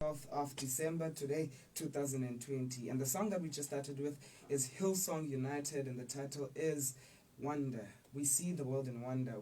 12th of December today, 2020. And the song that we just started with is Hillsong United, and the title is Wonder. We see the world in wonder.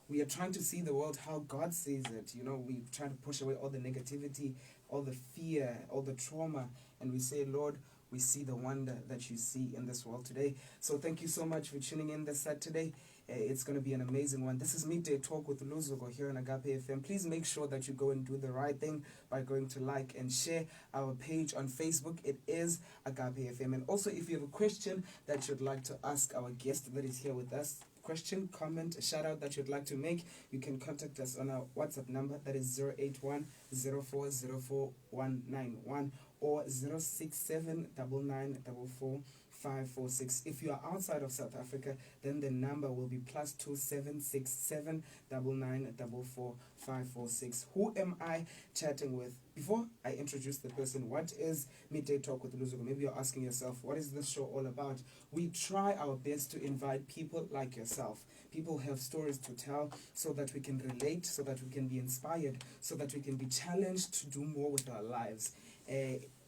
We are trying to see the world how God sees it. You know, we try to push away all the negativity, all the fear, all the trauma, and we say, Lord, we see the wonder that you see in this world today. So thank you so much for tuning in this Saturday. It's going to be an amazing one. This is Midday Talk with Luzuko here on Agape FM. Please make sure that you go and do the right thing by going to like and share our page on Facebook. It is Agape FM. And also, if you have a question that you'd like to ask our guest that is here with us, question, comment, a shout out that you'd like to make, you can contact us on our WhatsApp number, that is 081 0404 191 or 067 9944 546. If you are outside of South Africa, then the number will be +2767 9944 546. Who am I chatting with? Before I introduce the person, what is Midday Talk with Luzuko? Maybe you're asking yourself, what is this show all about? We try our best to invite people like yourself. People have stories to tell so that we can relate, so that we can be inspired, so that we can be challenged to do more with our lives.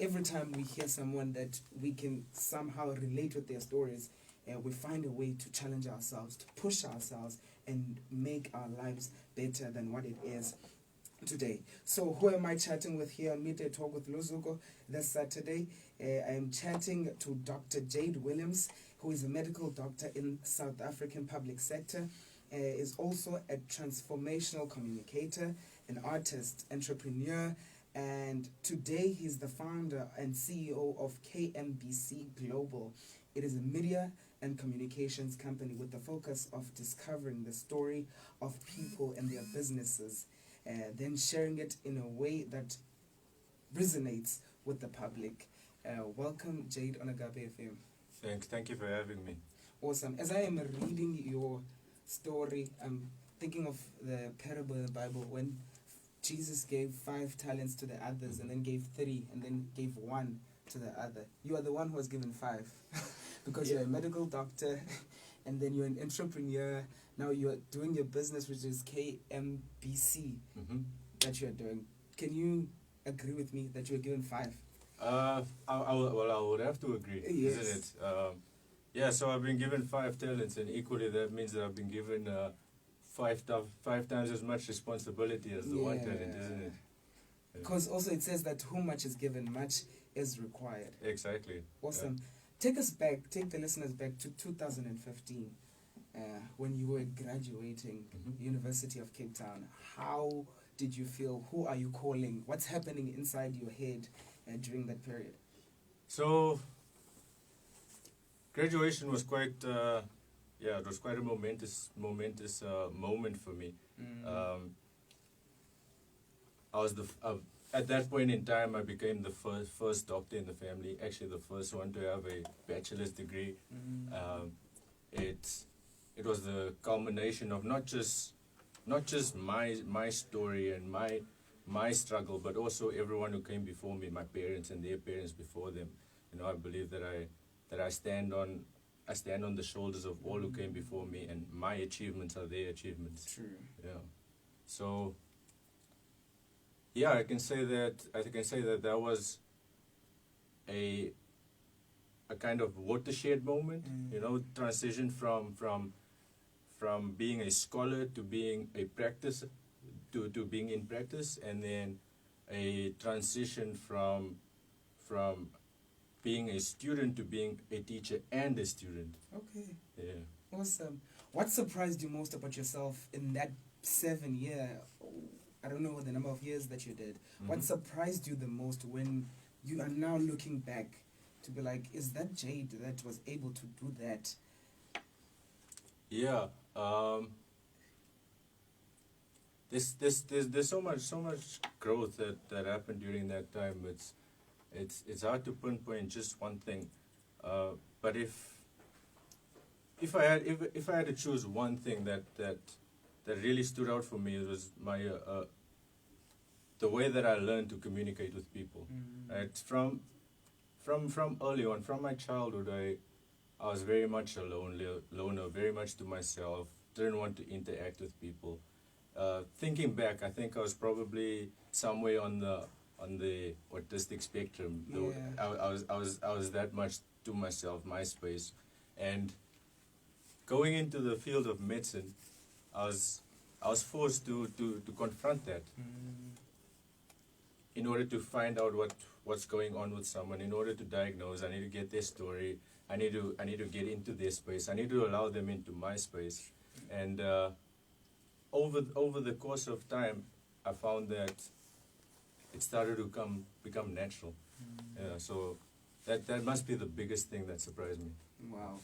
Every time we hear someone that we can somehow relate with their stories, we find a way to challenge ourselves, to push ourselves, and make our lives better than what it is today. So who am I chatting with here on Midday Talk with Luzuko this Saturday? I am chatting to Dr. Jade Williams, who is a medical doctor in South African public sector, is also a transformational communicator, an artist, entrepreneur, and today he's the founder and CEO of KMBC Global. It is a media and communications company with the focus of discovering the story of people and their businesses, then sharing it in a way that resonates with the public. Welcome, Jade, on Agape FM. Thank you for having me. Awesome. As I am reading your story, I'm thinking of the parable in the Bible when Jesus gave 5 talents to the others and then gave 3 and then gave 1 to the other. You are the one who was given 5 because you're a medical doctor and then you're an entrepreneur. Now you're doing your business, which is KMBC, that you're doing. Can you agree with me that you were given 5? I would have to agree, yes. Isn't it? So I've been given 5 talents, and equally that means that I've been given 5 times as much responsibility as the 1 talent, isn't it? Because also it says that who much is given, much is required. Exactly. Awesome. Take the listeners back to 2015, when you were graduating University of Cape Town. How did you feel? Who are you calling? What's happening inside your head during that period? So, graduation was quite... it was quite a momentous moment for me. I was at that point in time, I became the first doctor in the family. Actually, the first one to have a bachelor's degree. It was the culmination of not just my story and my struggle, but also everyone who came before me, my parents and their parents before them. You know, I believe that I stand on the shoulders of all who came before me, and my achievements are their achievements. True. Yeah. So, I can say that was a kind of watershed moment. You know, transition from being a scholar to being a practice to being in practice, and then a transition from being a student to being a teacher and a student. Okay. Yeah. Awesome. What surprised you most about yourself in that 7-year, I don't know the number of years that you did. What surprised you the most when you are now looking back to be like, is that Jade that was able to do that? Yeah. There's so much growth that happened during that time. It's hard to pinpoint just one thing, but if I had to choose one thing that really stood out for me, it was my the way that I learned to communicate with people. Right, from early on, from my childhood, I was very much a loner, very much to myself. Didn't want to interact with people. Thinking back, I think I was probably somewhere on on the autistic spectrum. Though Yeah. I was that much to myself, my space, and going into the field of medicine, I was forced to confront that in order to find out what's going on with someone. In order to diagnose, I need to get their story. I need to get into their space. I need to allow them into my space. And over the course of time, I found that it started to become natural. So that must be the biggest thing that surprised me. Wow.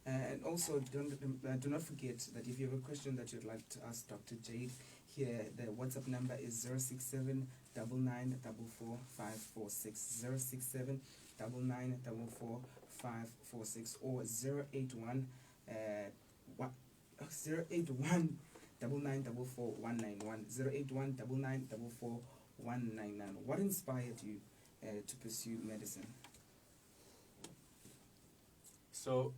And also, do not forget that if you have a question that you'd like to ask Dr. Jade, here the WhatsApp number is 067 9944 546, 067 9944 546, or 081 081 9944 191, 081 9944 199. What inspired you to pursue medicine? So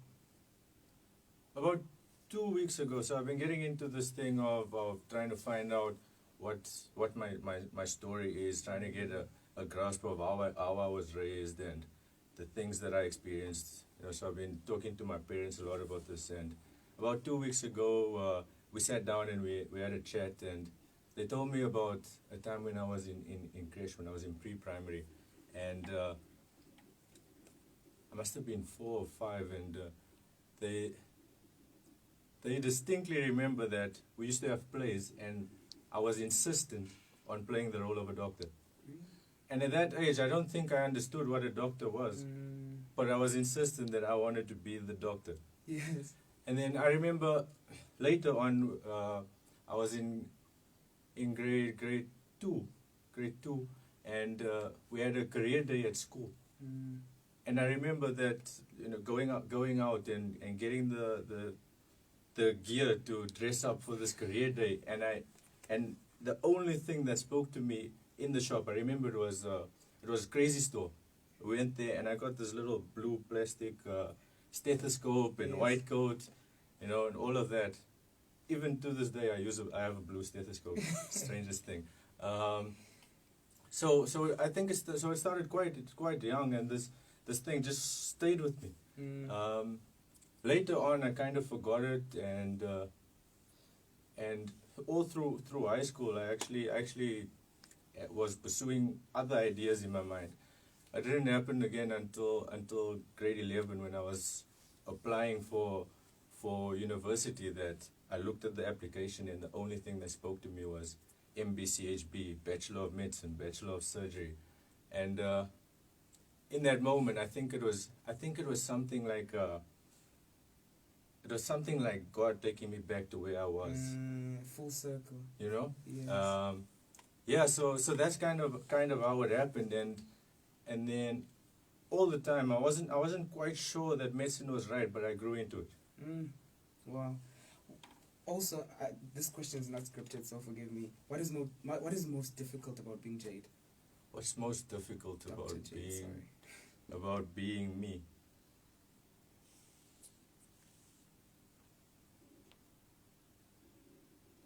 about 2 weeks ago, so I've been getting into this thing of trying to find out what my story is, trying to get a grasp of how I was raised and the things that I experienced. So I've been talking to my parents a lot about this, and about 2 weeks ago, we sat down and we had a chat, and they told me about a time when I was in creche, when I was in pre-primary, and I must have been 4 or 5, and they distinctly remember that we used to have plays, and I was insistent on playing the role of a doctor. And at that age, I don't think I understood what a doctor was, but I was insistent that I wanted to be the doctor. Yes. And then I remember later on, I was in grade two, and we had a career day at school. And I remember that, going out and getting the gear to dress up for this career day, and the only thing that spoke to me in the shop, I remember it was Crazy Store. We went there, and I got this little blue plastic stethoscope and white coat, and all of that. Even to this day, I have a blue stethoscope. Strangest thing. So I think it started quite young, and this thing just stayed with me. Later on, I kind of forgot it, and all through high school, I actually was pursuing other ideas in my mind. It didn't happen again until grade 11, when I was applying for university, that I looked at the application, and the only thing that spoke to me was MBCHB, Bachelor of Medicine, Bachelor of Surgery, and in that moment, I think it was something like God taking me back to where I was. Full circle. Yes. Yes. So that's kind of how it happened, and then all the time I wasn't quite sure that medicine was right, but I grew into it. Wow. Also, this question is not scripted, so forgive me. What is most difficult about being Jade? What's most difficult Dr. Jade, about being me?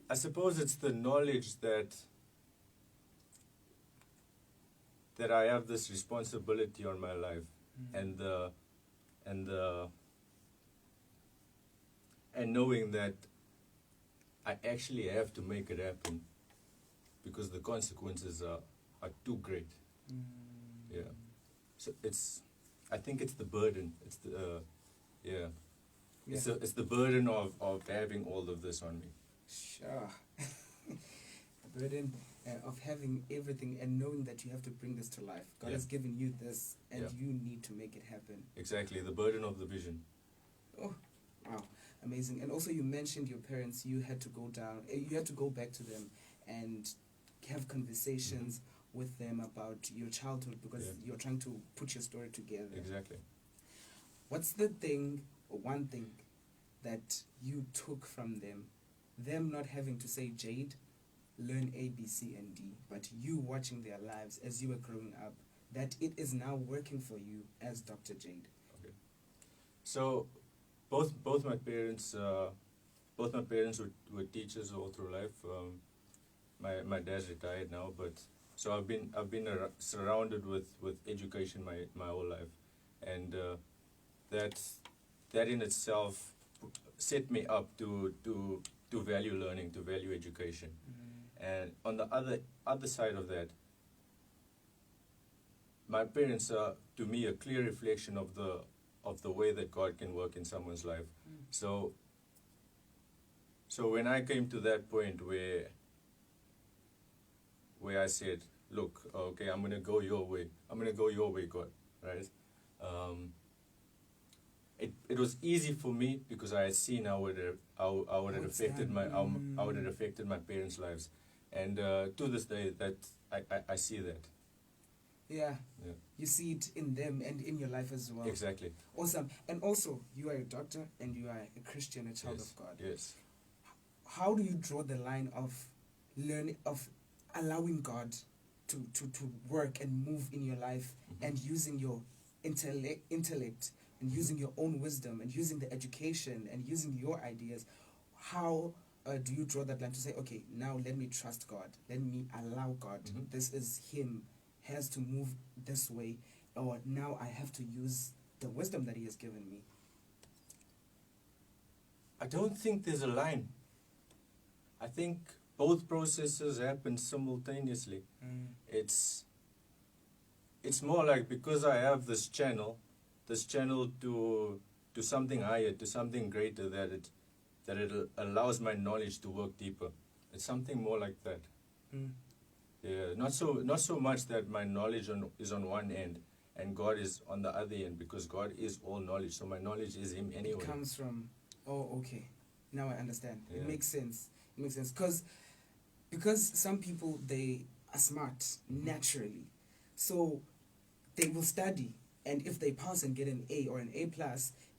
I suppose it's the knowledge that I have this responsibility on my life, and knowing that I actually have to make it happen, because the consequences are too great. Yeah. So I think it's the burden. It's the It's the burden of having all of this on me. Sure. The burden of having everything and knowing that you have to bring this to life. God has given you this, and you need to make it happen. Exactly, the burden of the vision. Oh, wow, amazing. And also, you mentioned your parents. You had to go back to them and have conversations with them about your childhood, because you're trying to put your story together. Exactly. What's the thing, or one thing, that you took from them not having to say, Jade, learn A, B, C, and D, but you watching their lives as you were growing up, that it is now working for you as Dr. Jade? Okay. So, both my parents were teachers all through life. My dad's retired now, but So I've been surrounded with education my whole life, and that in itself set me up to value learning, to value education. And on the other side of that, my parents are to me a clear reflection of the way that God can work in someone's life. So when I came to that point where I said, look, okay, I'm gonna go your way. I'm gonna go your way, God, right? It was easy for me because I had seen how it had affected my parents' lives, and to this day that I see that. Yeah. You see it in them and in your life as well. Exactly. Awesome. And also, you are a doctor and you are a Christian, a child of God. Yes. How do you draw the line of allowing God to work and move in your life, and using your intellect and using your own wisdom and using the education and using your ideas? How do you draw that line to say, okay, now let me trust God, let me allow God, this is Him, has to move this way, or now I have to use the wisdom that He has given me? I don't think there's a line. I think both processes happen simultaneously. It's more like, because I have this channel to something higher, to something greater, that it allows my knowledge to work deeper. It's something more like that. Yeah, not so much that my knowledge is on one end and God is on the other end, because God is all knowledge, so my knowledge is Him anyway. It comes from, okay, now I understand. Yeah. It makes sense. Because some people, they are smart naturally, so they will study, and if they pass and get an A or an A+,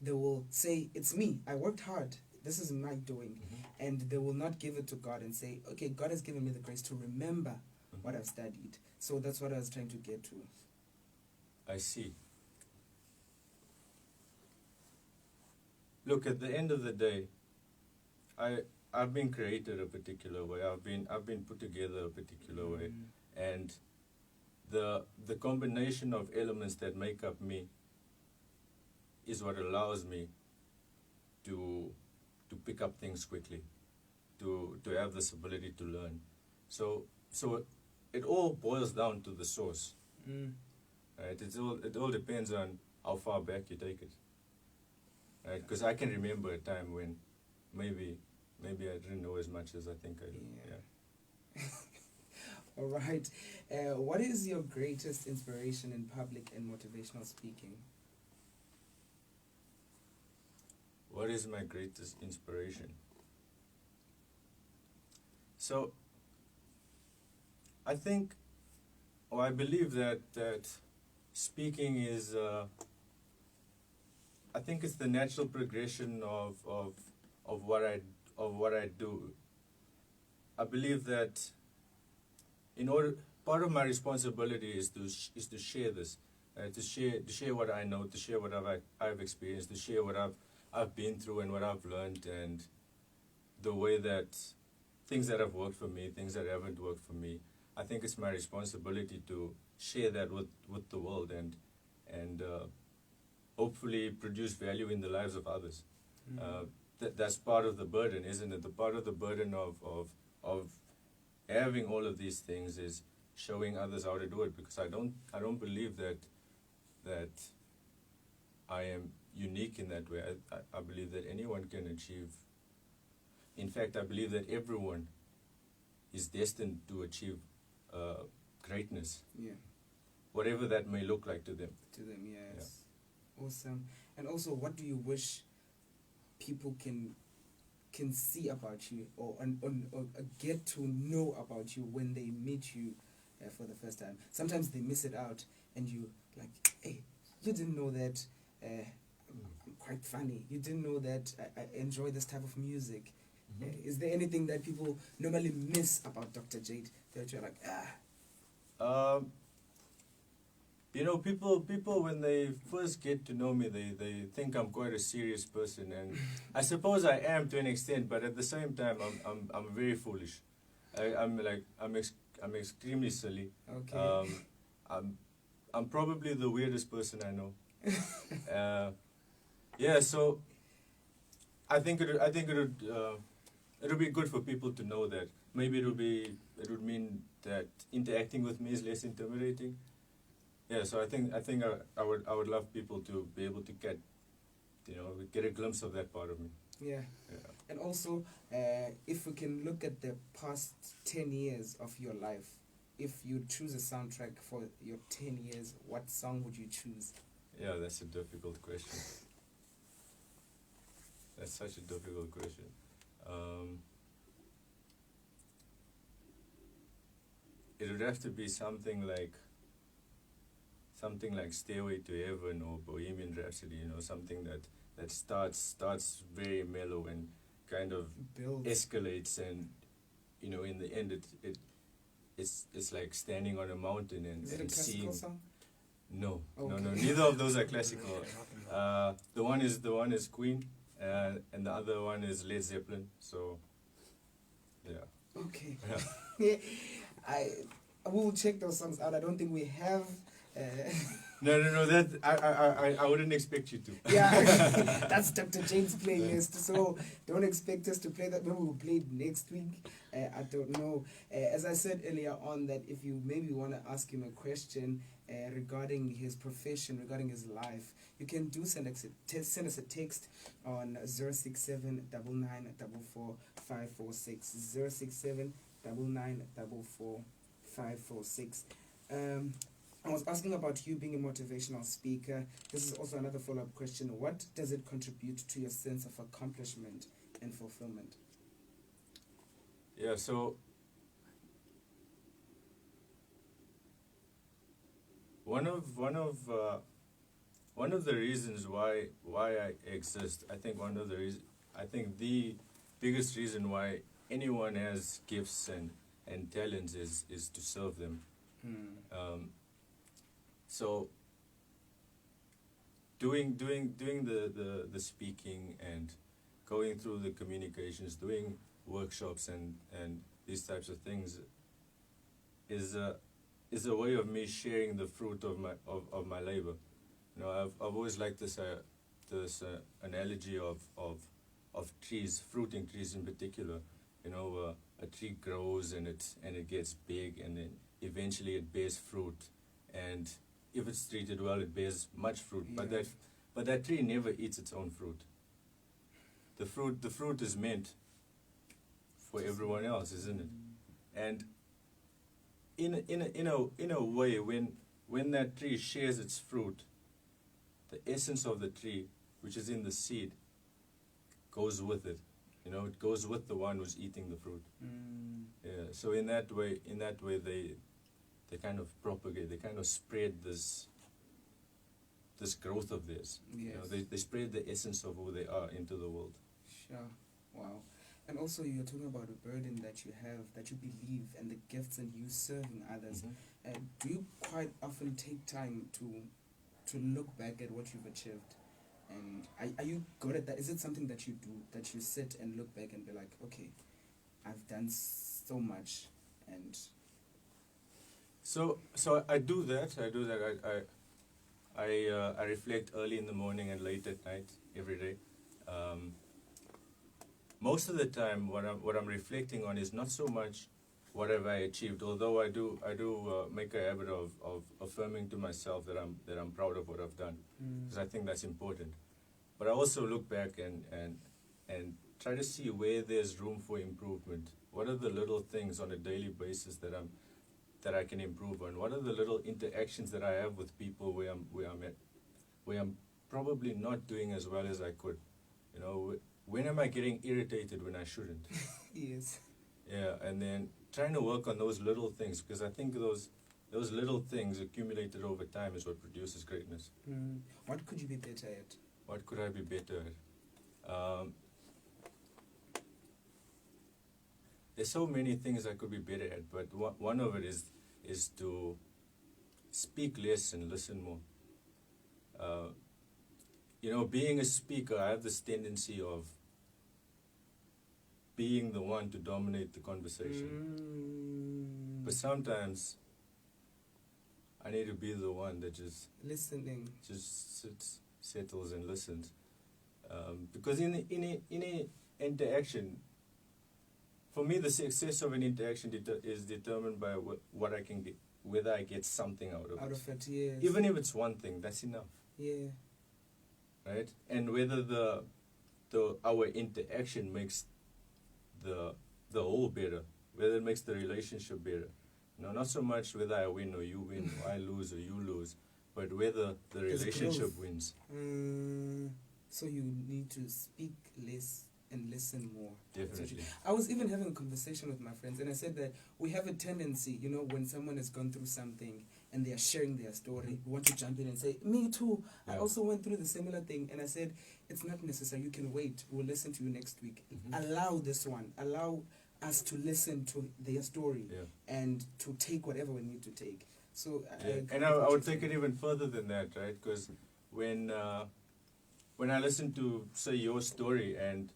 they will say, it's me, I worked hard, this is my doing. And they will not give it to God and say, okay, God has given me the grace to remember what I've studied. So that's what I was trying to get to. I see. Look, at the end of the day, I've been created a particular way. I've been put together a particular way, and the combination of elements that make up me is what allows me to pick up things quickly, to have this ability to learn. So it all boils down to the source. Right? It all depends on how far back you take it. Right? Because I can remember a time when maybe I didn't know as much as I think I do. Yeah. All right. What is your greatest inspiration in public and motivational speaking? What is my greatest inspiration? So, I think, or I believe that speaking is, I think it's the natural progression of what I do. I believe that part of my responsibility is to share this, to share what I know, to share what I've experienced, to share what I've been through and what I've learned, and the way that things that have worked for me, things that haven't worked for me. I think it's my responsibility to share that with the world and hopefully produce value in the lives of others. That's part of the burden, isn't it? The part of the burden of having all of these things is showing others how to do it, because I don't believe that I am unique in that way. I believe that anyone can achieve. In fact, I believe that everyone is destined to achieve greatness. Yeah. Whatever that may look like to them. To them, yes. Yeah. Awesome. And also, what do you wish people can see about you, or get to know about you when they meet you for the first time? Sometimes they miss it out, and you like, hey, you didn't know that I'm quite funny. You didn't know that I enjoy this type of music. Is there anything that people normally miss about Dr. Jade that you're like, people when they first get to know me, they think I'm quite a serious person, and I suppose I am to an extent, but at the same time, I'm very foolish. I'm I'm extremely silly. Okay. I'm probably the weirdest person I know. Yeah, so I think it'll be good for people to know that. Maybe it would mean that interacting with me is less intimidating. Yeah, so I think I would love people to be able to get a glimpse of that part of me. Yeah. Yeah. And also, if we can look at the past 10 years of your life, if you choose a soundtrack for your 10 years, what song would you choose? Yeah, that's a difficult question. That's such a difficult question. It would have to be something like Stairway to Heaven or Bohemian Rhapsody, something that starts very mellow and kind of Build. escalates, and in the end it's like standing on a mountain Is it a and classical seeing. song? No, Okay. no, neither of those are classical. The one is Queen, and the other one is Led Zeppelin. So, yeah. Okay. Yeah. I will check those songs out. I don't think we have. No. That I wouldn't expect you to. Yeah, that's Dr. Jade's playlist. So don't expect us to play that. Maybe we'll play it next week. I don't know. As I said earlier on, that if you maybe want to ask him a question regarding his profession, regarding his life, you can send us a text on 067 9944 546 067 9944 546. I was asking about you being a motivational speaker. This is also another follow-up question. What does it contribute to your sense of accomplishment and fulfillment? Yeah, so one of the reasons why I exist, I think the biggest reason why anyone has gifts and talents is to serve them. So doing the speaking and going through the communications, doing workshops and these types of things is a way of me sharing the fruit of my labor. I've always liked this analogy of trees, fruiting trees in particular. A tree grows and it gets big, and then eventually it bears fruit, and if it's treated well, it bears much fruit. Yeah. But that tree never eats its own fruit. The fruit is meant for everyone else, isn't it? And in a way, when that tree shares its fruit, the essence of the tree, which is in the seed, goes with it. It goes with the one who's eating the fruit. Yeah. So in that way, they kind of propagate, they kind of spread this growth of theirs. Yes. They spread the essence of who they are into the world. Sure. Wow. And also, you're talking about a burden that you have, that you believe, and the gifts and you serving others. Mm-hmm. Do you quite often take time to look back at what you've achieved? And are you good at that? Is it something that you do, that you sit and look back and be like, okay, I've done so much, and... So I do that. I reflect early in the morning and late at night every day. Most of the time, what I'm reflecting on is not so much what have I achieved, although I do make a habit of affirming to myself that I'm proud of what I've done, because I think that's important. But I also look back and try to see where there's room for improvement. What are the little things on a daily basis that I can improve on? What are the little interactions that I have with people where I'm probably not doing as well as I could? When am I getting irritated when I shouldn't? Yes. Yeah, and then trying to work on those little things, because I think those little things accumulated over time is what produces greatness. What could you be better at? What could I be better at? There's so many things I could be better at, but one of it is to speak less and listen more. Being a speaker, I have this tendency of being the one to dominate the conversation. But sometimes I need to be the one that just sits, settles, and listens. Because in a interaction, for me, the success of an interaction is determined by what I can get, whether I get something out of it. Out of it, yes. Even if it's one thing, that's enough. Yeah. Right? And whether our interaction makes the whole better, whether it makes the relationship better. Not so much whether I win or you win, or I lose or you lose, but whether the relationship wins. So you need to speak less and listen more. Definitely. I was even having a conversation with my friends, and I said that we have a tendency, when someone has gone through something and they are sharing their story, we want to jump in and say, me too, I also went through the similar thing. And I said, it's not necessary, you can wait, we'll listen to you next week. Allow us to listen to their story and to take whatever we need to take. So I would take it even further than that, right? Because when I listen to, say, your story and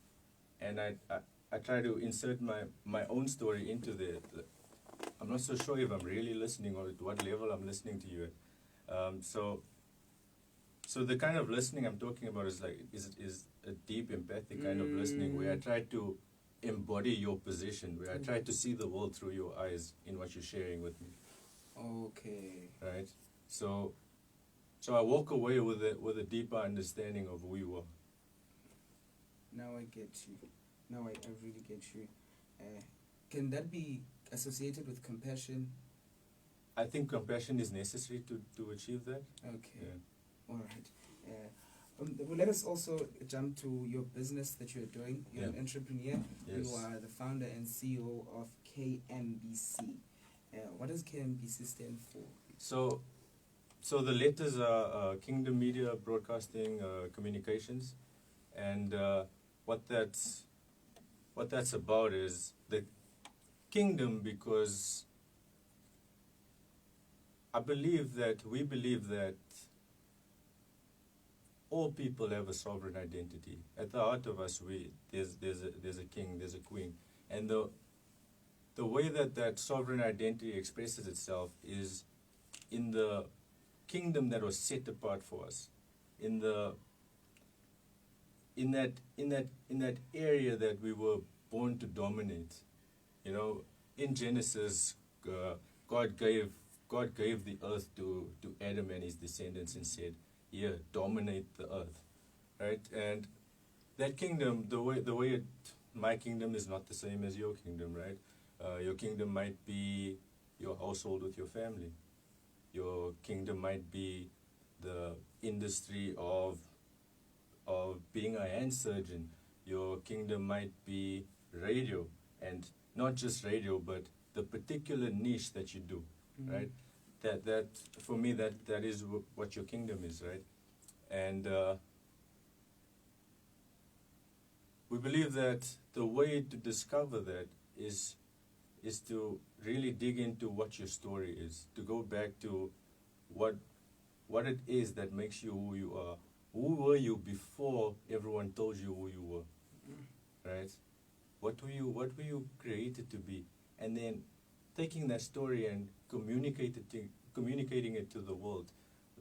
I try to insert my own story into there, I'm not so sure if I'm really listening or at what level I'm listening to you at. So the kind of listening I'm talking about is a deep empathic kind of listening, where I try to embody your position, where I try to see the world through your eyes in what you're sharing with me. Okay. Right? So I walk away with a deeper understanding of who you are. Now I get you. Now I really get you. Can that be associated with compassion? I think compassion is necessary to achieve that. Okay. Yeah. All right. Well, let us also jump to your business that you're doing. You're an entrepreneur. Yes. You are the founder and CEO of KMBC. What does KMBC stand for? So the letters are Kingdom Media Broadcasting Communications, and what that's about is the kingdom, because we believe that all people have a sovereign identity. At the heart of us, there's a king, there's a queen, and the way that sovereign identity expresses itself is in the kingdom that was set apart for us, in that area that we were born to dominate. In Genesis, God gave the earth to Adam and his descendants and said, "Here, dominate the earth," right? And that kingdom, my kingdom is not the same as your kingdom, right? Your kingdom might be your household with your family. Your kingdom might be the industry of being a hand surgeon. Your kingdom might be radio, and not just radio, but the particular niche that you do, right? That for me, that is what your kingdom is, right? And we believe that the way to discover that is to really dig into what your story is, to go back to what it is that makes you who you are. Who were you before everyone told you who you were, right? What were you created to be? And then taking that story and communicating it to the world,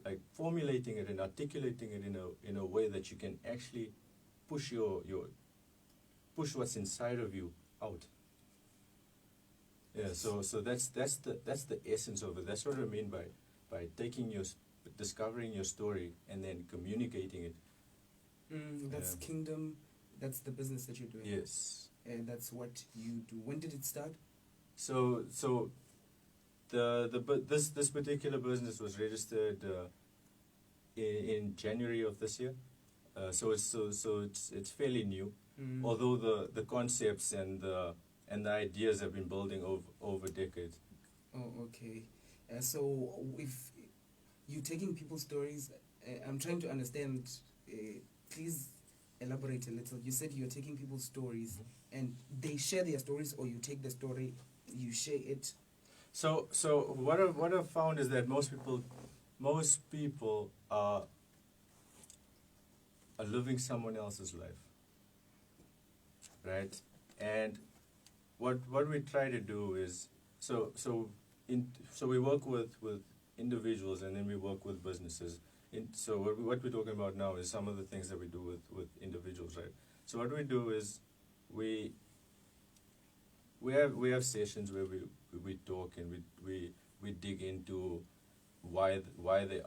like formulating it and articulating it in a way that you can actually push what's inside of you out. Yeah, so that's the essence of it. That's what I mean by discovering your story and then communicating it. That's kingdom. That's the business that you're doing. Yes. And that's what you do. When did it start? So this particular business was registered in January of this year. So it's fairly new. Although the concepts and the ideas have been building over decades. Oh, okay. So if you're taking people's stories, I'm trying to understand. Please elaborate a little. You said you're taking people's stories and they share their stories, or you take the story, you share it. So what I've found is that most people are living someone else's life, right? And what we try to do is So we work with individuals, and then we work with businesses. So what we're talking about now is some of the things that we do with individuals, right? So what we do is we have sessions where we talk, and we dig into why they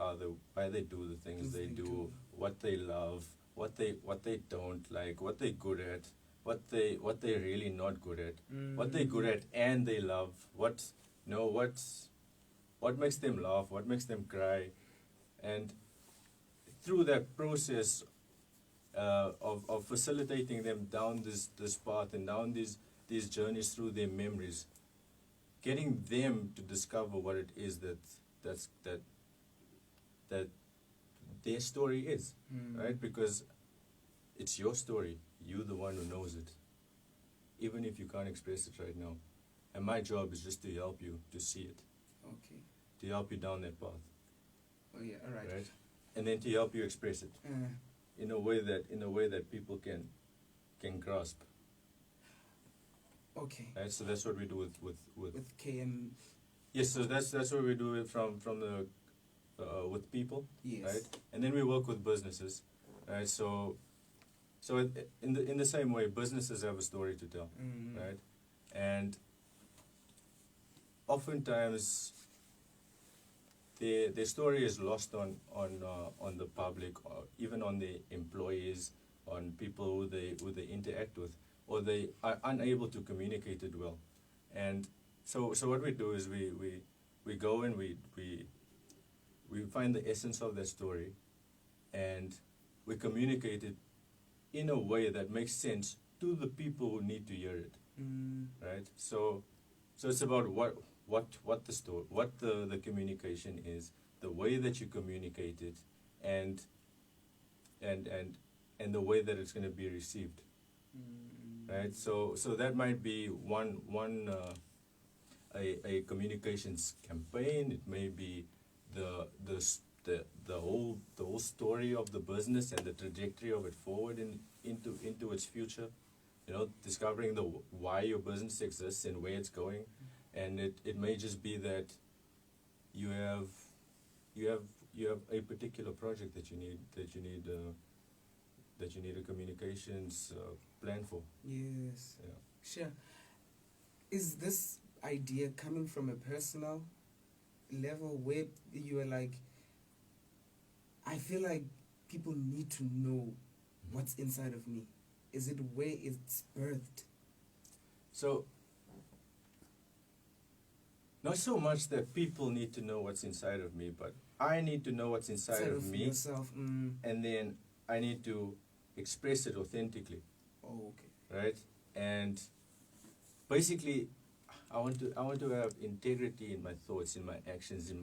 do the things they do, what they love, what they don't like, what they're good at, what they're really not good at, what they're good at and they love, what makes them laugh, what makes them cry, and through that process of facilitating them down this path and down these journeys through their memories, getting them to discover what it is that their story is, right? Because it's your story. You're the one who knows it, even if you can't express it right now. And my job is just to help you to see it. Okay. To help you down that path. Oh yeah, all right. Right? And then to help you express it in a way that people can grasp. Okay. Right? So that's what we do with KM. Yes, so that's what we do from the with people, yes. Right? And then we work with businesses, right? So in the same way, businesses have a story to tell, right? And oftentimes their story is lost on the public, or even on the employees, on people who they interact with, or they are unable to communicate it well. And so what we do is we go and we find the essence of that story, and we communicate it in a way that makes sense to the people who need to hear it, right? So it's about what the story, what the communication is, the way that you communicate it, and the way that it's going to be received, right? So that might be one a communications campaign. It may be the whole story of the business and the trajectory of it forward into its future. You know, discovering why your business exists and where it's going. And it may just be that you have a particular project that you need a communications plan for. Yes. Yeah. Sure. Is this idea coming from a personal level where you are like, I feel like people need to know what's inside of me? Is it where it's birthed? So, not so much that people need to know what's inside of me, but I need to know what's inside of me, yourself, and then I need to express it authentically. Oh, okay. Right? And basically, I want to have integrity in my thoughts, in my actions, in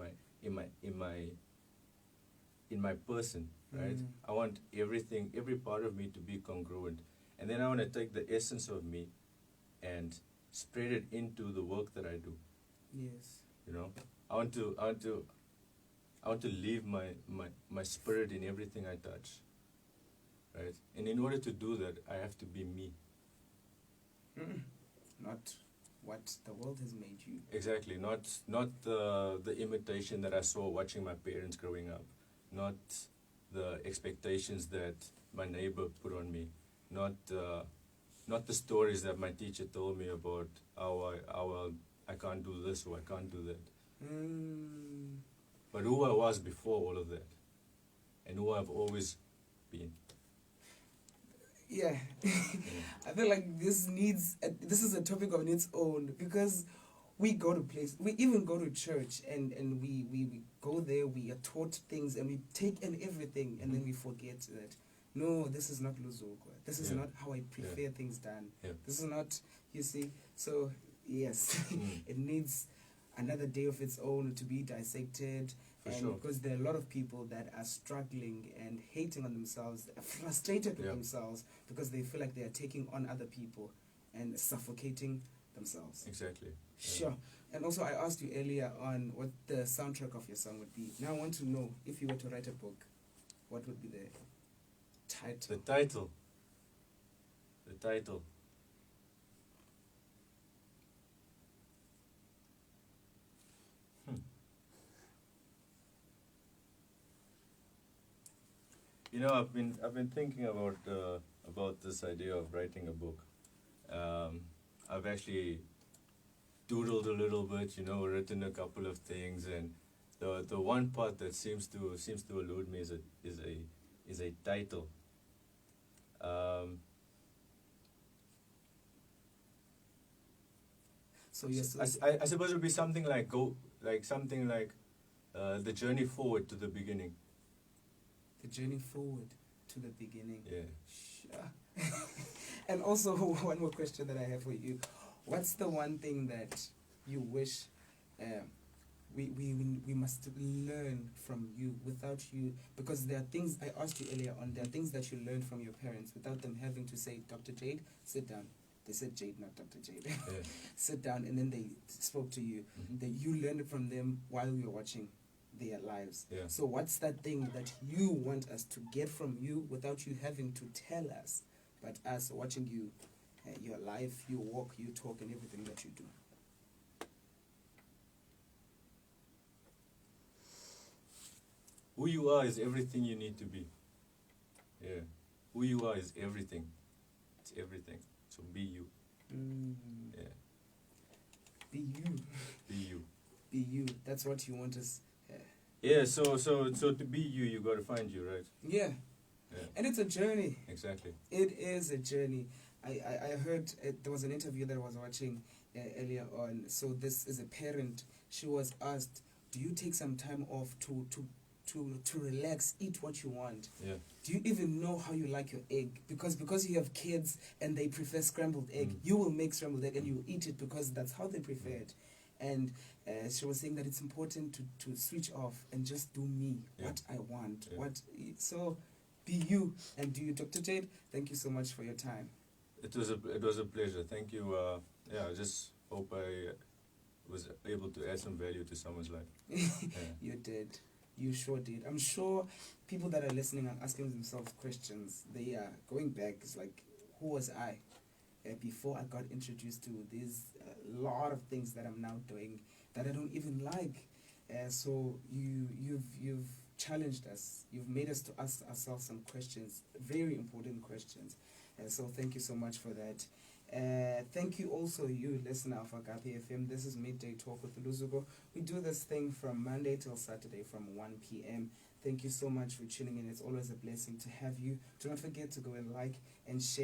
my person, right? I want every part of me to be congruent, and then I want to take the essence of me and spread it into the work that I do. Yes. You know, I want to leave my spirit in everything I touch, right? And in order to do that, I have to be me. Not what the world has made you. Exactly. Not the imitation that I saw watching my parents growing up. Not the expectations that my neighbor put on me. Not the stories that my teacher told me about how I can't do this or I can't do that. But who I was before all of that, and who I've always been. Yeah. I feel like this is a topic on its own, because we go to places, we even go to church, and we go there, we are taught things, and we take in everything, and then we forget that, no, this is not Luzukwa. This is not how I prefer things done. Yeah. This is not, you see. So, yes, it needs another day of its own to be dissected. Because there are a lot of people that are struggling and hating on themselves, frustrated with themselves, because they feel like they are taking on other people and suffocating themselves. Exactly. Sure. And also, I asked you earlier on what the soundtrack of your song would be. Now I want to know, if you were to write a book, what would be the title? The title. I've been thinking about this idea of writing a book. I've actually doodled a little bit, written a couple of things, and the one part that seems to elude me is a title. So yes, I suppose it would be something like the journey forward to the beginning. the journey forward to the beginning. Yeah. Sure. And also, one more question that I have for you: what's the one thing that you wish we must learn from you without you? Because there are things I asked you earlier on. There are things that you learned from your parents without them having to say, "Dr. Jade, sit down." They said Jade, not Dr. Jade. Yeah. Sit down, and then they spoke to you. Mhm. That you learned it from them while you were watching their lives. Yeah. So what's that thing that you want us to get from you without you having to tell us, but us watching you, your life, you walk, you talk, and everything that you do? Who you are is everything you need to be. Yeah. Who you are is everything. It's everything. So be you. Yeah. Be you. Be you. Be you. That's what you want us. Yeah. So to be you, you got to find you, right? Yeah. Yeah. And it's a journey. Exactly. It is a journey. I heard there was an interview that I was watching earlier on. So this is a parent. She was asked, "Do you take some time off to relax, eat what you want? Yeah. Do you even know how you like your egg? Because you have kids and they prefer scrambled egg, Mm. you will make scrambled egg and you will eat it because that's how they prefer it." And she was saying that it's important to switch off and just do me, Yeah. what I want. Yeah. So be you and do you. Dr. Jade, thank you so much for your time. It was a pleasure. Thank you. I just hope I was able to add some value to someone's life. Yeah. You did. You sure did. I'm sure people that are listening are asking themselves questions. They are going back. It's like, who was I before I got introduced to these lot of things that I'm now doing that I don't even like? So you've challenged us. You've made us to ask ourselves some questions, very important questions. So thank you so much for that. Thank you also, you listener of Agape FM. This is Midday Talk with Luzuko. We do this thing from Monday till Saturday from 1 p.m. Thank you so much for tuning in. It's always a blessing to have you. Do not forget to go and like and share.